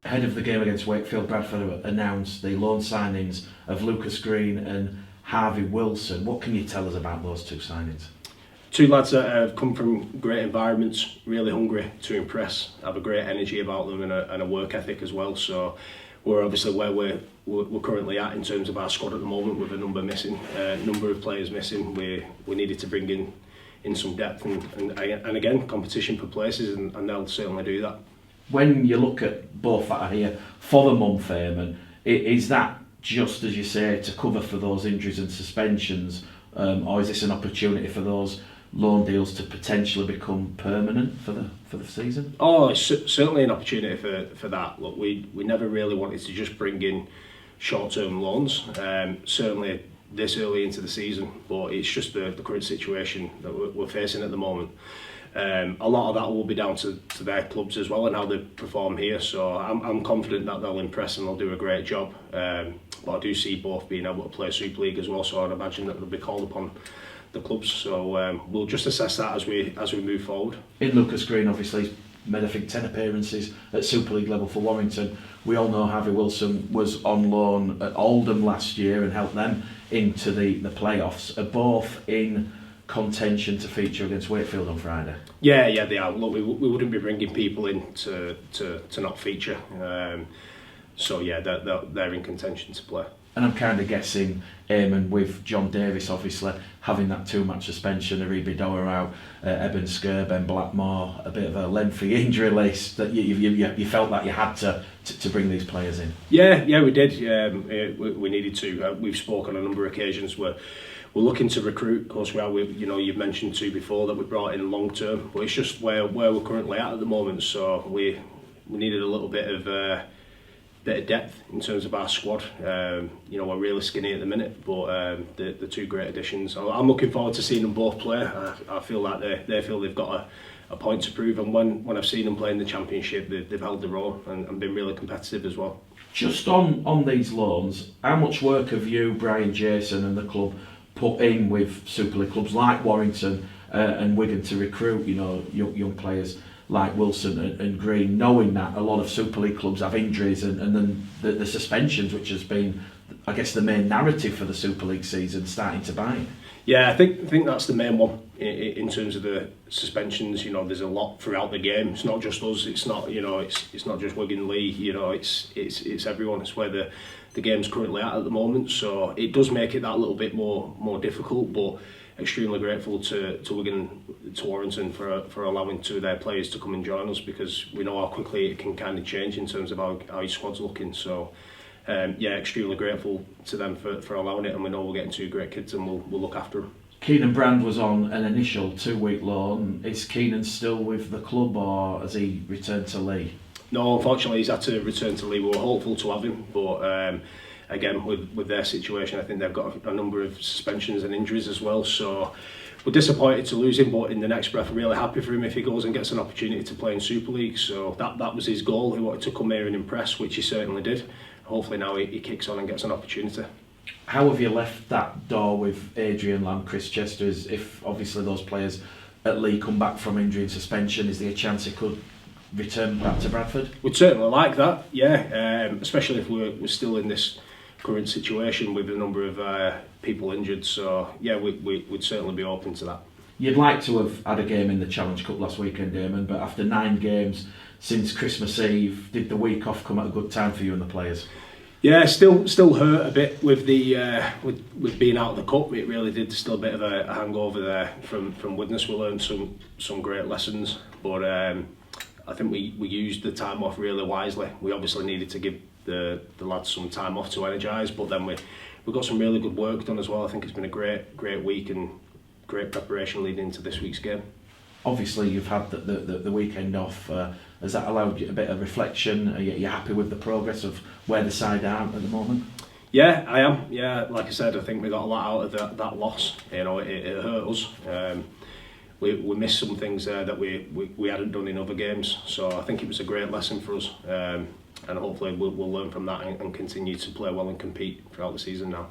ahead of the game against Wakefield, Bradford announced the loan signings of Lucas Green and Harvey Wilson. What can you tell us about those two signings? Two lads that have come from great environments, really hungry to impress, have a great energy about them and a work ethic as well. So we're obviously where we're currently at in terms of our squad at the moment, with a number of players missing. We needed to bring in some depth and again competition for places, and they'll certainly do that. When you look at both that are here for the month, Eamon, is that just, as you say, to cover for those injuries and suspensions, or is this an opportunity for those loan deals to potentially become permanent for the season? Oh, it's certainly an opportunity for that. Look, we never really wanted to just bring in short-term loans, certainly this early into the season, but it's just the current situation that we're facing at the moment. A lot of that will be down to their clubs as well and how they perform here, so I'm confident that they'll impress and they'll do a great job, but I do see both being able to play Super League as well, so I'd imagine that they'll be called upon the clubs, so we'll just assess that as we move forward. In Lucas Green, obviously, he's made I think 10 appearances at Super League level for Warrington. We all know Harvey Wilson was on loan at Oldham last year and helped them into the playoffs. Are both in contention to feature against Wakefield on Friday? Yeah, they are. Look, we wouldn't be bringing people in to not feature. So yeah, they're in contention to play. And I'm kind of guessing, Eamon, with John Davis obviously having that 2-match suspension, Aribi Dower out, Eben Sker, Ben Blackmore, a bit of a lengthy injury list, that you felt that you had to bring these players in. Yeah, we did. We needed to. We've spoken on a number of occasions. We're looking to recruit. Of course, we are. You've mentioned too before that we brought in long term, but it's just where we're currently at the moment. So we needed a little bit of depth in terms of our squad. We're really skinny at the minute, but the two great additions. I'm looking forward to seeing them both play. I feel like they feel they've got a point to prove, and when I've seen them play in the Championship, they've held their own and been really competitive as well. Just on these loans, how much work have you, Brian, Jason and the club put in with Super League clubs like Warrington and Wigan to recruit young players like Wilson and Green, knowing that a lot of Super League clubs have injuries and then the suspensions, which has been, I guess, the main narrative for the Super League season, starting to bite? Yeah, I think that's the main one in terms of the suspensions. There's a lot throughout the game. It's not just us. It's not it's not just Wigan League. It's everyone. It's where the game's currently at the moment. So it does make it that little bit more difficult, but extremely grateful to Wigan, to Warrington for allowing two of their players to come and join us, because we know how quickly it can kind of change in terms of how your squad's looking. So extremely grateful to them for allowing it, and we know we're getting two great kids and we'll look after them. Keenan Brand was on an initial 2-week loan. Is Keenan still with the club, or has he returned to Leigh? No, unfortunately he's had to return to Leigh. We were hopeful to have him, but again, with their situation, I think they've got a number of suspensions and injuries as well, so we're disappointed to lose him, but in the next breath, we're really happy for him if he goes and gets an opportunity to play in Super League. So that was his goal. He wanted to come here and impress, which he certainly did. Hopefully now he kicks on and gets an opportunity. How have you left that door with Adrian Lamb, Chris Chester? If obviously those players at Leigh come back from injury and suspension, is there a chance he could return back to Bradford? We'd certainly like that, yeah, especially if we're still in this current situation with a number of people injured. So yeah, we'd certainly be open to that. You'd like to have had a game in the Challenge Cup last weekend, Eamon, but after 9 games since Christmas Eve, did the week off come at a good time for you and the players? Yeah, still hurt a bit with the with being out of the cup. It really did. Still a bit of a hangover there from witness. We learned some great lessons, but I think we used the time off really wisely. We obviously needed to give the lads some time off to energise, but then we got some really good work done as well. I think it's been a great week and great preparation leading into this week's game. Obviously you've had the weekend off. Has that allowed you a bit of reflection? Are you happy with the progress of where the side are at the moment? Yeah, I am. Yeah, like I said, I think we got a lot out of that loss. It hurt us. We missed some things there that we hadn't done in other games. So I think it was a great lesson for us. And hopefully we'll learn from that and continue to play well and compete throughout the season now.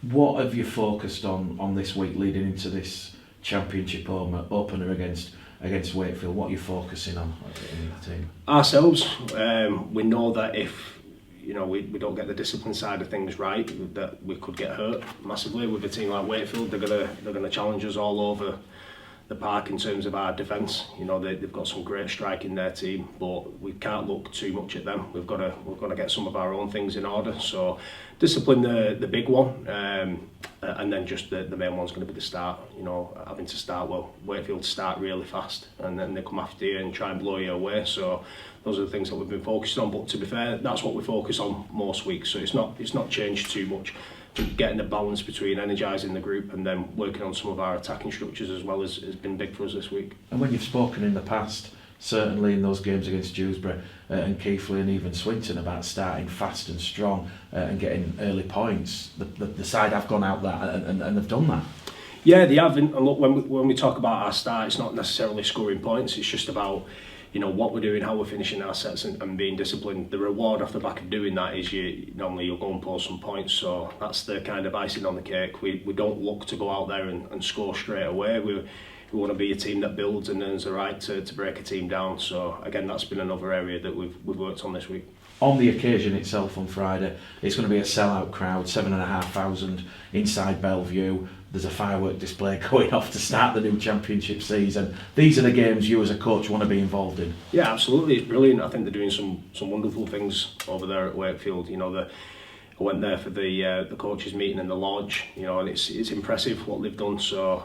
What have you focused on this week leading into this Championship opener against Wakefield? What are you focusing on in the team? Ourselves, we know that if we don't get the discipline side of things right, that we could get hurt massively with a team like Wakefield. They're gonna challenge us all over the park in terms of our defence. They've got some great strike in their team, but we can't look too much at them. We've got to get some of our own things in order. So discipline the big one, and then just the main one's going to be the start. Having to start well. Wakefield start really fast, and then they come after you and try and blow you away. So those are the things that we've been focused on. But to be fair, that's what we focus on most weeks. So it's not changed too much. Getting the balance between energising the group and then working on some of our attacking structures as well has been big for us this week. And when you've spoken in the past, certainly in those games against Dewsbury and Keighley and even Swinton, about starting fast and strong and getting early points, the side have gone out that and they've done that. Yeah, they have. And look, when we talk about our start, it's not necessarily scoring points. It's just about what we're doing, how we're finishing our sets and being disciplined. The reward off the back of doing that is you'll go and pull some points. So that's the kind of icing on the cake. We don't look to go out there and score straight away. We want to be a team that builds and earns the right to break a team down. So again, that's been another area that we've worked on this week. On the occasion itself on Friday, it's going to be a sellout crowd, 7,500 inside Bellevue. There's a firework display going off to start the new championship season. These are the games you as a coach want to be involved in. Yeah, absolutely. It's brilliant. I think they're doing some wonderful things over there at Wakefield. I went there for the coaches meeting in the lodge, and it's impressive what they've done. So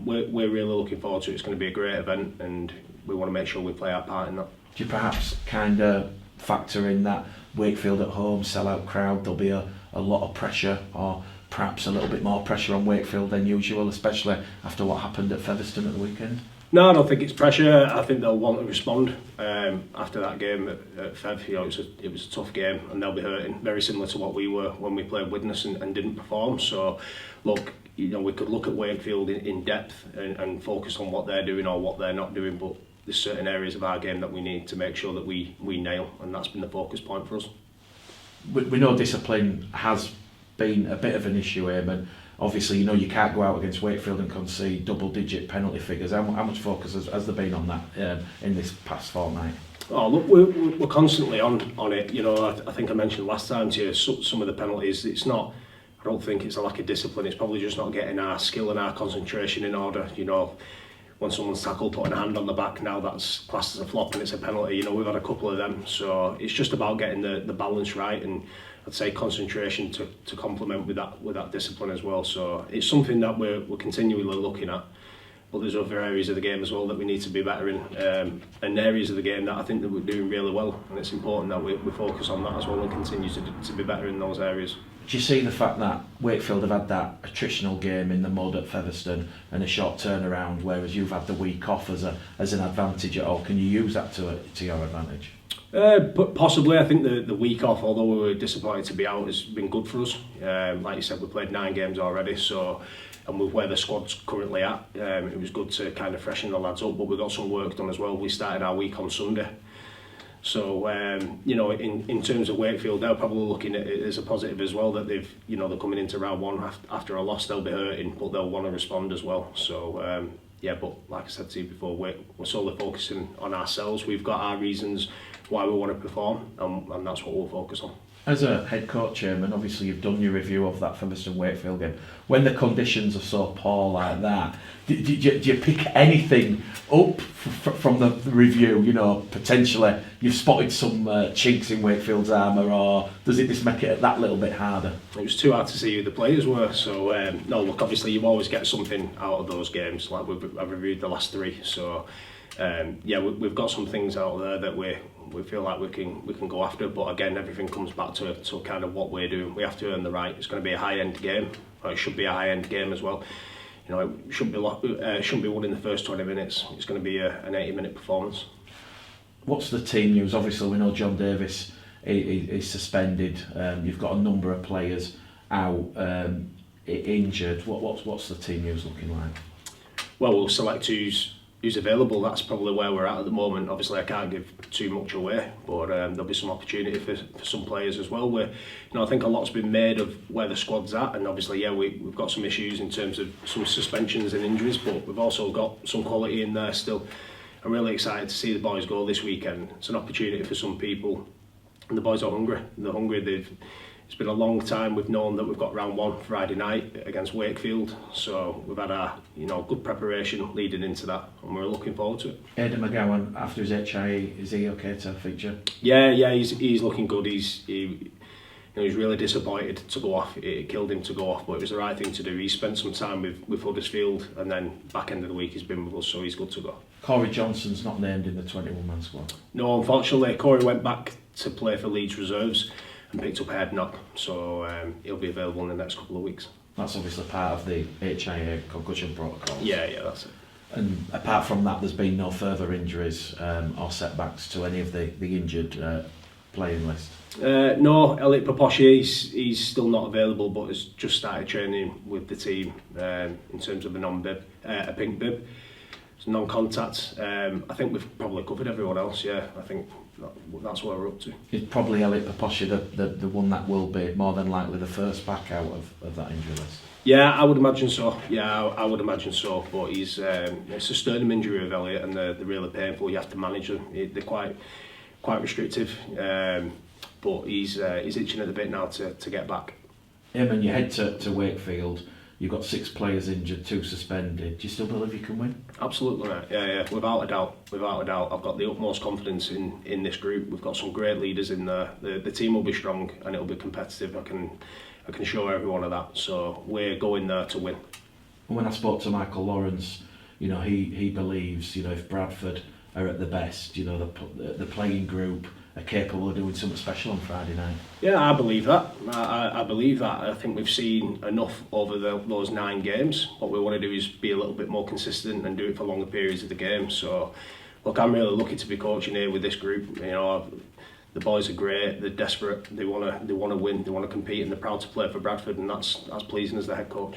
we're really looking forward to it. It's going to be a great event, and we want to make sure we play our part in that. Do you perhaps kind of factor in that Wakefield at home sellout crowd? There'll be a lot of pressure, or perhaps a little bit more pressure on Wakefield than usual, especially after what happened at Featherstone at the weekend? No, I don't think it's pressure. I think they'll want to respond after that game at Fev. It was a tough game, and they'll be hurting. Very similar to what we were when we played Widnes and didn't perform. So, look, we could look at Wakefield in depth and focus on what they're doing or what they're not doing, but there's certain areas of our game that we need to make sure that we nail, and that's been the focus point for us. We know discipline has been a bit of an issue, Eamon. Obviously, you can't go out against Wakefield and concede double-digit penalty figures. How much focus has there been on that in this past fortnight? Oh, look, we're constantly on it. I think I mentioned last time to you some of the penalties. It's not. I don't think it's a lack of discipline. It's probably just not getting our skill and our concentration in order. When someone's tackled, putting a hand on the back, now that's classed as a flop and it's a penalty. We've had a couple of them, so it's just about getting the balance right, and I'd say concentration to complement with that discipline as well. So it's something that we're continually looking at, but there's other areas of the game as well that we need to be better in, and areas of the game that I think that we're doing really well, and it's important that we focus on that as well and continue to be better in those areas. Do you see the fact that Wakefield have had that attritional game in the mud at Featherstone and a short turnaround, whereas you've had the week off as an advantage at all? Can you use that to your advantage? But possibly. I think the week off, although we were disappointed to be out, has been good for us. Like you said, we played 9 games already, and with where the squad's currently at, it was good to kind of freshen the lads up, but we got some work done as well. We started our week on Sunday. So, in terms of Wakefield, they're probably looking at it as a positive as well, that they're coming into round 1 after a loss. They'll be hurting, but they'll want to respond as well. So, but like I said to you before, we're solely focusing on ourselves. We've got our reasons why we want to perform, and that's what we'll focus on. As a head coach, Eamon, obviously you've done your review of that Featherstone Wakefield game. When the conditions are so poor like that, do you pick anything up from the review? Potentially you've spotted some chinks in Wakefield's armour, or does it just make it that little bit harder? It was too hard to see who the players were. So no, look, obviously you always get something out of those games. Like I've reviewed the last 3, so we've got some things out there that we feel like we can go after, but again, everything comes back to kind of what we're doing. We have to earn the right. It's going to be a high-end game, or it should be a high-end game as well. It shouldn't be won in the first 20 minutes. It's going to be an 80-minute performance. What's the team news? Obviously, we know John Davis is suspended. You've got a number of players out injured. What's the team news looking like? Well, we'll select who's who's available, that's probably where we're at the moment. Obviously, I can't give too much away, but there'll be some opportunity for some players as well. Where, I think a lot's been made of where the squad's at, and obviously, we've got some issues in terms of some suspensions and injuries, but we've also got some quality in there still. I'm really excited to see the boys go this weekend. It's an opportunity for some people, and the boys are hungry. They're hungry. It's been a long time we've known that we've got round 1 Friday night against Wakefield, so we've had a good preparation leading into that, and we're looking forward to it. Aidan McGowan, after his HIE, is he okay to feature? Yeah, he's looking good. He's really disappointed to go off. It killed him to go off, but it was the right thing to do. He spent some time with Huddersfield, and then back end of the week he's been with us, so he's good to go. Corey Johnson's not named in the 21-man squad. No, unfortunately, Corey went back to play for Leeds Reserves and picked up a head knock, so he'll be available in the next couple of weeks. That's obviously part of the HIA concussion protocol. Yeah, that's it. And apart from that, there's been no further injuries or setbacks to any of the injured playing list? No, Elliot Paposhi, he's still not available, but has just started training with the team in terms of a non-bib, a pink bib. It's non-contact. I think we've probably covered everyone else, yeah. I think that's where we're up to. Is probably Elliot Paposhi the one that will be more than likely the first back out of that injury list? Yeah, I would imagine so. Yeah, I would imagine so. But it's a sternum injury of Elliot, and they're really painful. You have to manage them. They're quite restrictive. But he's itching at the bit now to get back. Eamon, you head to Wakefield. You've got 6 players injured, 2 suspended. Do you still believe you can win? Absolutely, mate. Yeah, without a doubt. I've got the utmost confidence in this group. We've got some great leaders in there. The team will be strong and it'll be competitive. I can assure everyone of that. So we're going there to win. And when I spoke to Michael Lawrence, he believes, if Bradford are at the best, the playing group are capable of doing something special on Friday night. Yeah, I believe that. I believe that. I think we've seen enough over those 9 games. What we want to do is be a little bit more consistent and do it for longer periods of the game. So, look, I'm really lucky to be coaching here with this group. The boys are great. They're desperate. They want to win. They want to compete, and they're proud to play for Bradford, and that's pleasing as the head coach.